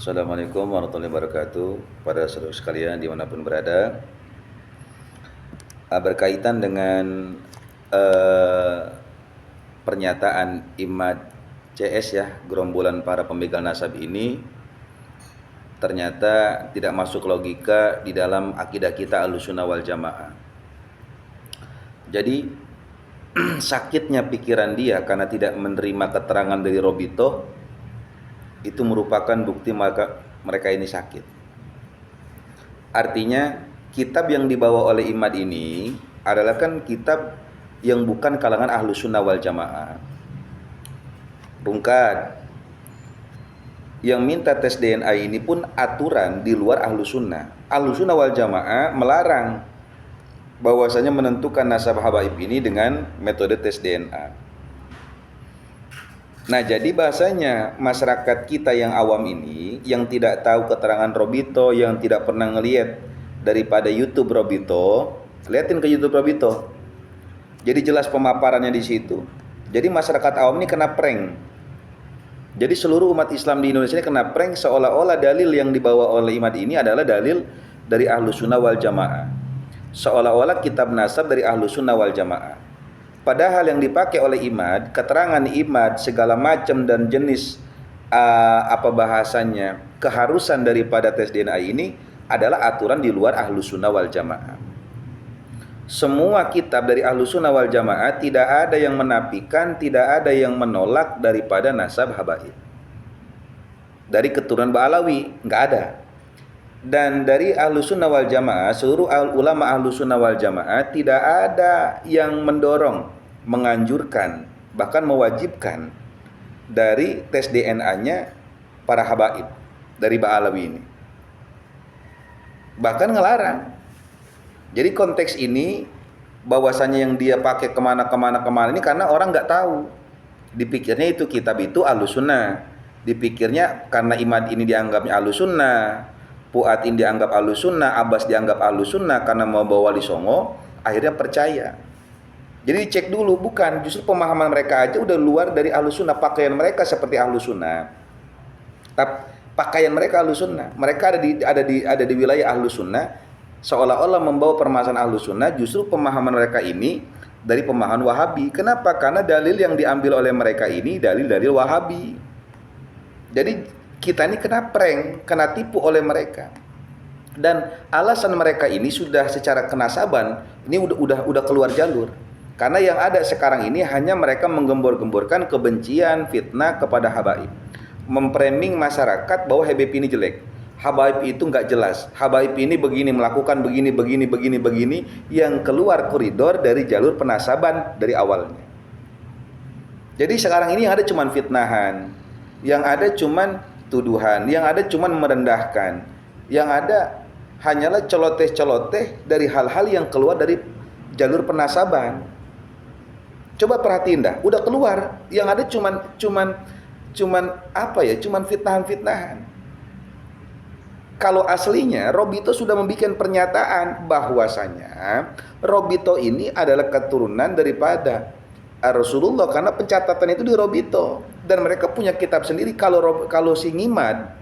Assalamualaikum warahmatullahi wabarakatuh. Pada saudara sekalian dimanapun berada, berkaitan dengan eh, pernyataan Imad CS ya, gerombolan para pembegal nasab ini ternyata tidak masuk logika di dalam akidah kita Ahlussunnah wal Jamaah. Jadi sakitnya pikiran dia karena tidak menerima keterangan dari Robito itu merupakan bukti mereka ini sakit. Artinya kitab yang dibawa oleh Imad ini adalah kan kitab yang bukan kalangan Ahlussunnah wal Jamaah. Rungkat, yang minta tes DNA ini pun aturan di luar Ahlussunnah. Ahlussunnah wal Jamaah melarang bahwasanya menentukan nasab habaib ini dengan metode tes DNA. Nah, jadi bahasanya masyarakat kita yang awam ini, yang tidak tahu keterangan Robito, yang tidak pernah ngelihat daripada YouTube Robito, liatin ke YouTube Robito. Jadi jelas pemaparannya di situ. Jadi masyarakat awam ini kena prank. Jadi seluruh umat Islam di Indonesia ini kena prank seolah-olah dalil yang dibawa oleh Imad ini adalah dalil dari Ahlussunnah wal Jamaah. Seolah-olah kitab nasab dari Ahlussunnah wal Jamaah. Padahal yang dipakai oleh Imad, keterangan Imad segala macam dan jenis bahasanya, keharusan daripada tes DNA ini adalah aturan di luar Ahlussunnah wal Jamaah. Semua kitab dari Ahlussunnah wal Jamaah tidak ada yang menafikan, tidak ada yang menolak daripada nasab habaib. Dari keturunan Ba'alawi, enggak ada. Dan dari Ahlussunnah wal Jamaah, seluruh ulama Ahlussunnah wal Jamaah tidak ada yang mendorong, menganjurkan, bahkan mewajibkan dari tes DNA-nya para habaib dari Ba'alawi ini. Bahkan ngelarang. Jadi konteks ini bahwasanya yang dia pakai kemana ini karena orang nggak tahu. Dipikirnya itu kitab itu Ahlussunnah. Dipikirnya karena Imad ini dianggapnya Ahlussunnah, Fuad ini dianggap Ahlussunnah, Abbas dianggap Ahlussunnah karena membawa Wali Songo, akhirnya percaya. Jadi cek dulu, bukan, justru pemahaman mereka aja udah luar dari Ahlussunnah, pakaian mereka seperti Ahlussunnah. Pakaian mereka Ahlussunnah, mereka ada di wilayah Ahlussunnah, seolah-olah membawa permasalahan Ahlussunnah, justru pemahaman mereka ini dari pemahaman Wahabi. Kenapa? Karena dalil yang diambil oleh mereka ini dalil-dalil Wahabi. Jadi kita ini kena prank, kena tipu oleh mereka. Dan alasan mereka ini sudah secara kenasaban ini udah keluar jalur. Karena yang ada sekarang ini hanya mereka menggembor-gemborkan kebencian, fitnah kepada habaib. Memframing masyarakat bahwa Habib ini jelek. Habaib itu nggak jelas. Habaib ini begini, melakukan begini, yang keluar koridor dari jalur penasaban dari awalnya. Jadi sekarang ini yang ada cuman fitnahan, yang ada cuman tuduhan, yang ada cuman merendahkan, yang ada hanyalah celoteh-celoteh dari hal-hal yang keluar dari jalur penasaban. Coba perhatiin dah, udah keluar, yang ada cuman fitnahan-fitnahan. Kalau aslinya Robito sudah membuat pernyataan bahwasanya Robito ini adalah keturunan daripada Rasulullah, karena pencatatan itu di Robito dan mereka punya kitab sendiri. Kalau si Ngimad,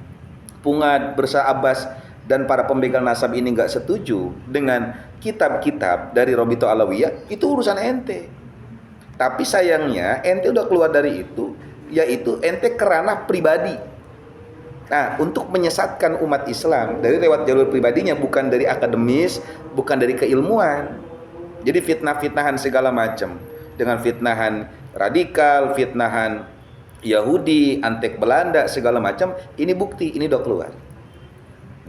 Pungad, Bersa Abbas dan para pembegal nasab ini nggak setuju dengan kitab-kitab dari Robito Alawiyah, itu urusan ente. Tapi sayangnya ente udah keluar dari itu, yaitu ente kerana pribadi. Nah, untuk menyesatkan umat Islam dari lewat jalur pribadinya, bukan dari akademis, bukan dari keilmuan. Jadi fitnah-fitnahan segala macam, dengan fitnahan radikal, fitnahan Yahudi, antek Belanda, segala macam, ini bukti, ini udah keluar.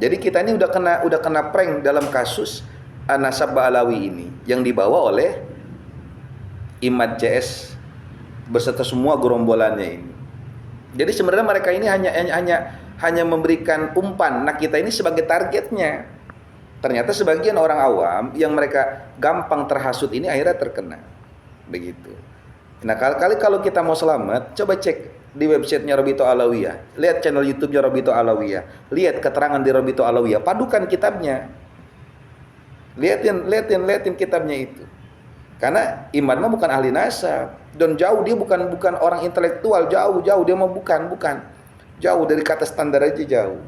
Jadi kita ini udah kena prank dalam kasus nasab Ba'alawi ini yang dibawa oleh Imad CS beserta semua gerombolannya ini. Jadi sebenarnya mereka ini hanya memberikan umpan. Nah, kita ini sebagai targetnya. Ternyata sebagian orang awam yang mereka gampang terhasut ini akhirnya terkena. Begitu. Nah, kalau kita mau selamat, coba cek di websitenya Robito Alawiyah, lihat channel YouTube-nya Robito Alawiyah, lihat keterangan di Robito Alawiyah, padukan kitabnya, liatin kitabnya itu. Karena Imad mah bukan ahli nasab, dan jauh dia bukan orang intelektual, jauh dia mah bukan. Jauh dari kata standar aja jauh.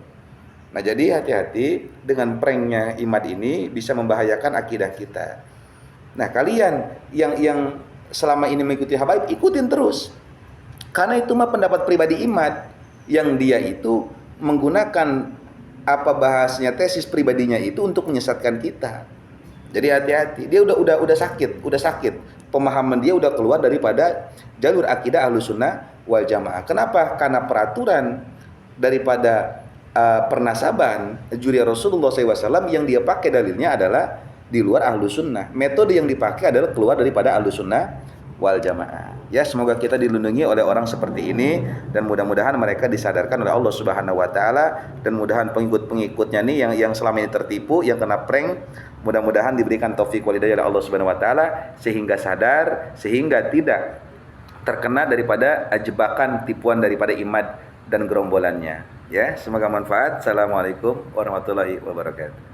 Nah, jadi hati-hati dengan pranknya Imad ini bisa membahayakan akidah kita. Nah, kalian yang selama ini mengikuti Habaib, ikutin terus. Karena itu mah pendapat pribadi Imad yang dia itu menggunakan apa bahasnya tesis pribadinya itu untuk menyesatkan kita. Jadi hati-hati. Dia udah sakit. Pemahaman dia udah keluar daripada jalur akidah Ahlussunnah wal Jamaah. Kenapa? Karena peraturan daripada pernasaban zuriat Rasulullah SAW yang dia pakai dalilnya adalah di luar Ahlussunnah. Metode yang dipakai adalah keluar daripada Ahlussunnah wal Jamaah. Ya, semoga kita dilindungi oleh orang seperti ini dan mudah-mudahan mereka disadarkan oleh Allah Subhanahu wa taala, dan mudahan pengikut-pengikutnya nih yang selama ini tertipu, yang kena prank, mudah-mudahan diberikan taufik wal hidayah oleh Allah Subhanahu wa taala sehingga sadar, sehingga tidak terkena daripada jebakan tipuan daripada Imad dan gerombolannya. Ya, semoga manfaat. Assalamualaikum warahmatullahi wabarakatuh.